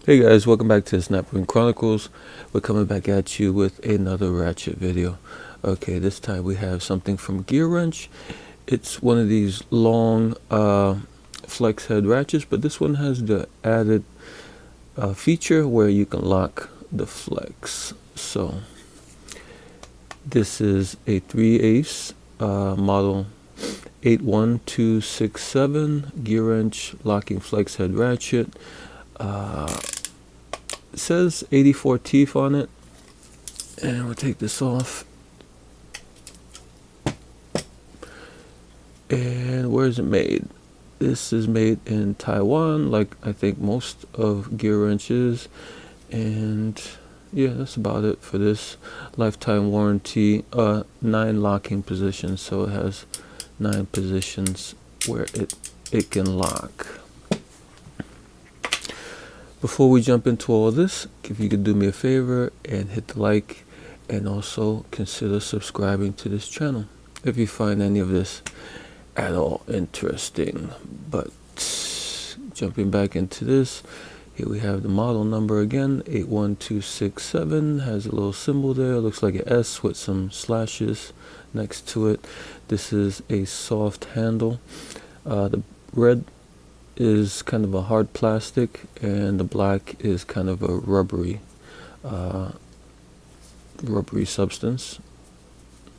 Hey guys, welcome back to the Snapring Chronicles. We're coming back at you with another Ratchet video. Okay, this time we have something from Gearwrench. It's one of these long flex head ratchets, but this one has the added feature where you can lock the flex. So this is a 3/8 model 81267 Gearwrench locking flex head ratchet. It says 84 teeth on it, and we'll take this off. And where is it made? This is made in Taiwan, like I think most of Gearwrench is. And yeah, that's about it for this. Lifetime warranty, 9 locking positions, so it has 9 positions where it can lock. Before we jump into all this, if you could do me a favor and hit the like, and also consider subscribing to this channel if you find any of this at all interesting. But jumping back into this, here we have the model number again, 81267, has a little symbol there, looks like an S with some slashes next to it. This is a soft handle. The red is kind of a hard plastic, and the black is kind of a rubbery substance.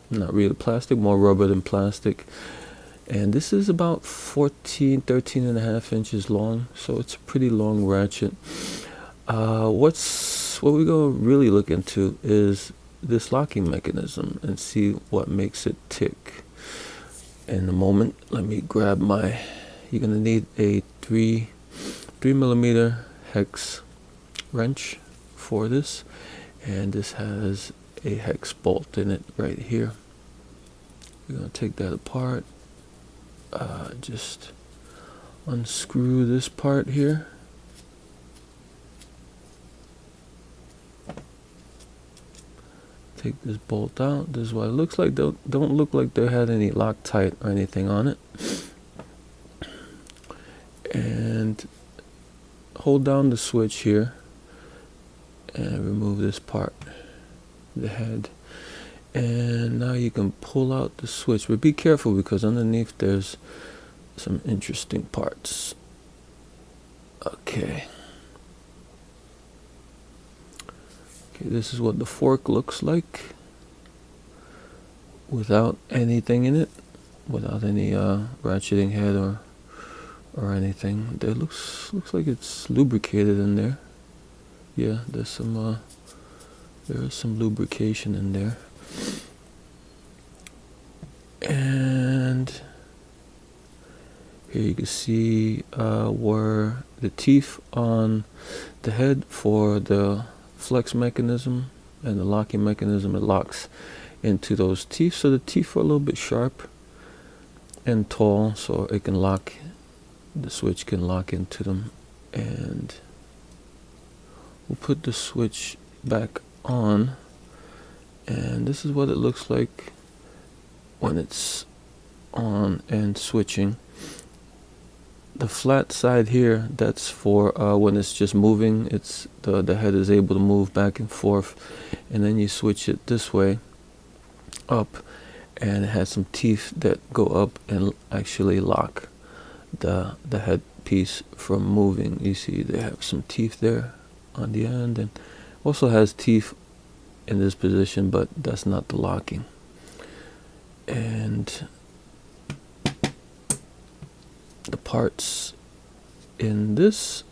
Not really plastic, more rubber than plastic. And this is about 13 and a half inches long, so it's a pretty long ratchet. What we're going to really look into is this locking mechanism and see what makes it tick. In a moment, let me grab my... You're going to need a 3mm hex wrench for this, and this has a hex bolt in it right here. We're going to take that apart. Just unscrew this part here. Take this bolt out. This is what it looks like. Don't look like they had any Loctite or anything on it. And hold down the switch here and remove this part, the head. And now you can pull out the switch, but be careful because underneath there's some interesting parts. Okay, this is what the fork looks like without anything in it, without any ratcheting head or anything. There looks like it's lubricated in there. Yeah, there's some there is some lubrication in there. And here you can see where the teeth on the head for the flex mechanism and the locking mechanism, it locks into those teeth. So the teeth are a little bit sharp and tall, so it can lock. The switch can lock into them. And we'll put the switch back on, and this is what it looks like when it's on and switching. The flat side here, that's for when it's just moving. It's the head is able to move back and forth, and then you switch it this way up, and it has some teeth that go up and actually lock the head piece from moving. You see they have some teeth there on the end, and also has teeth in this position, but that's not the locking. And the parts in this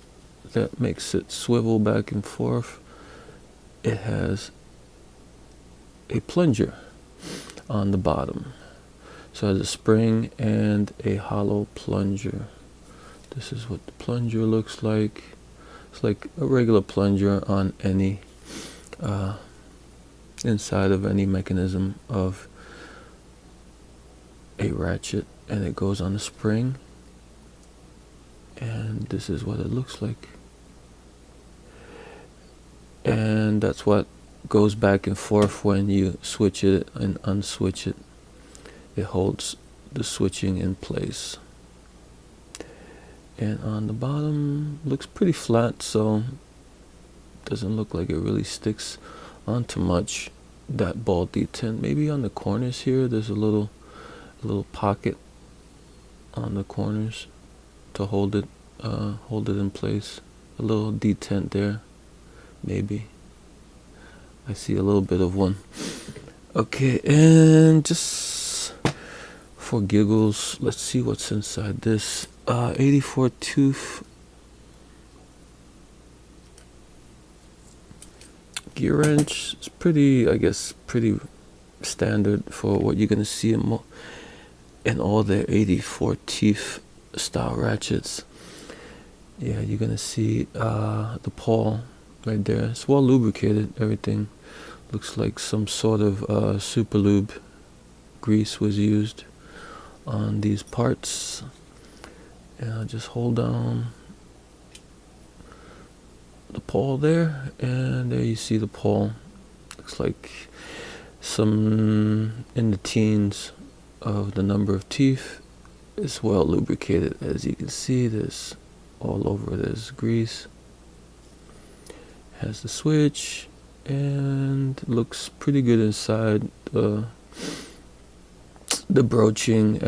that makes it swivel back and forth, it has a plunger on the bottom. So it has a spring and a hollow plunger. This is what the plunger looks like. It's like a regular plunger on any inside of any mechanism of a ratchet, and it goes on a spring. And this is what it looks like. And that's what goes back and forth when you switch it and unswitch it. It holds the switching in place. And on the bottom looks pretty flat, so doesn't look like it really sticks onto much, that ball detent. Maybe on the corners here there's a little pocket on the corners to hold it in place. A little detent there, maybe. I see a little bit of one. Okay, and just for giggles, let's see what's inside this 84 tooth Gearwrench. It's pretty, I guess, pretty standard for what you're gonna see in all their 84 teeth style ratchets. Yeah, you're gonna see the pawl right there. It's well lubricated. Everything looks like some sort of super lube grease was used on these parts. And I'll just hold down the pawl there, and there you see the pawl. Looks like some in the teens of the number of teeth. It's well lubricated, as you can see. There's all over, there's grease. Has the switch, and looks pretty good inside. The broaching,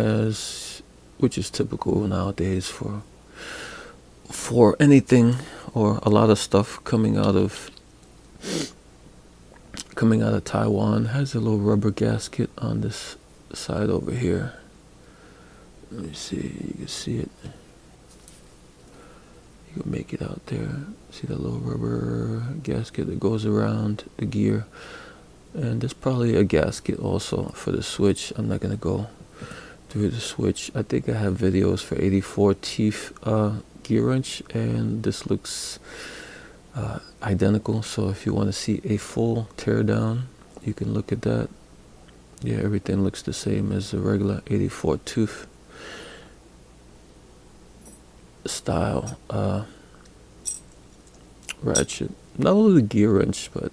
which is typical nowadays for anything or a lot of stuff coming out of Taiwan. Has a little rubber gasket on this side over here. Let me see, you can see it. You can make it out there. See the little rubber gasket that goes around the gear. And there's probably a gasket also for the switch. I'm not gonna go through the switch. I think I have videos for 84 teeth Gearwrench, and this looks identical. So if you want to see a full teardown, you can look at that. Yeah, everything looks the same as the regular 84 tooth style ratchet. Not only the Gearwrench, but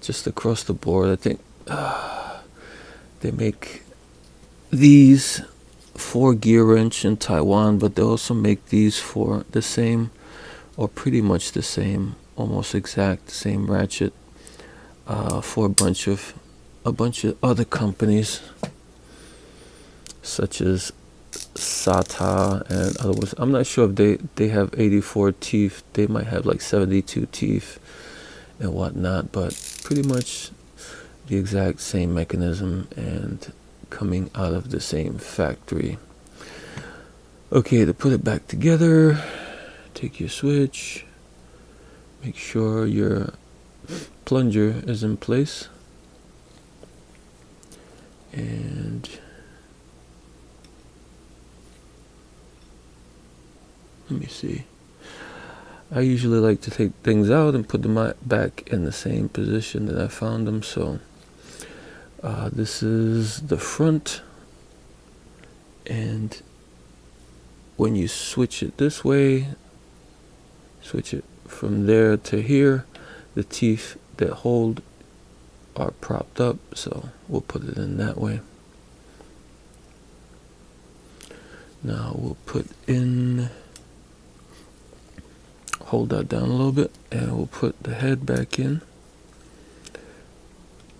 just across the board. I think they make these for Gearwrench in Taiwan, but they also make these for the same, or pretty much the same, almost exact same ratchet for a bunch of other companies, such as SATA and other ones. I'm not sure if they have 84 teeth. They might have like 72 teeth and whatnot, but pretty much the exact same mechanism and coming out of the same factory. Okay, to put it back together, take your switch, make sure your plunger is in place, and let me see. I usually like to take things out and put them back in the same position that I found them. So this is the front, and when you switch it this way, switch it from there to here, the teeth that hold are propped up, so we'll put it in that way. Now we'll put in, hold that down a little bit, and we'll put the head back in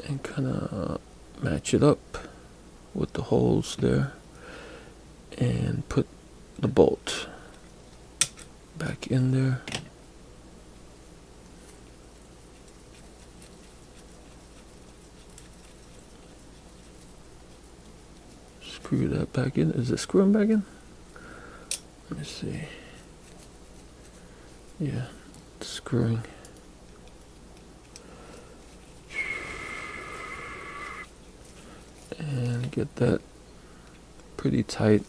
and kind of match it up with the holes there, and put the bolt back in there. Screw that back in. Is it screwing back in? Let me see. Yeah, it's screwing. And get that pretty tight,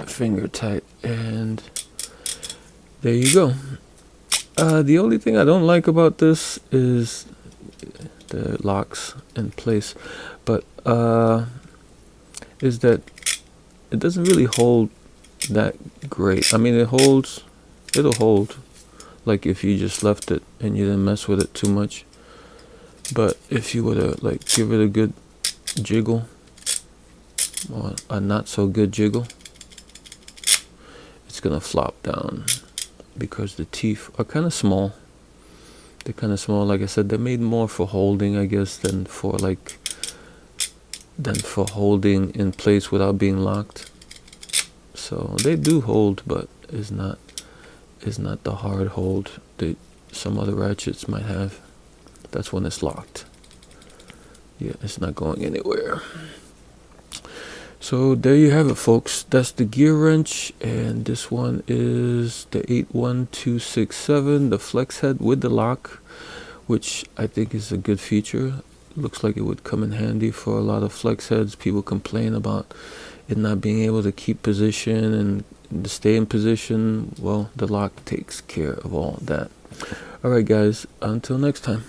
finger tight, and there you go. The only thing I don't like about this is the locks in place, but is that it doesn't really hold that great. I mean, it'll hold like if you just left it and you didn't mess with it too much. But if you were to like give it a good jiggle, or a not so good jiggle, it's gonna flop down because the teeth are kind of small. They're kind of small. Like I said, they're made more for holding, I guess, than for holding in place without being locked. So they do hold, but it's not the hard hold that some other ratchets might have. That's when it's locked. Yeah, it's not going anywhere. So there you have it, folks. That's the Gearwrench, and this one is the 81267, the flex head with the lock, which I think is a good feature. Looks like it would come in handy for a lot of flex heads. People complain about it not being able to keep position and to stay in position. Well, the lock takes care of all that. Alright guys, until next time.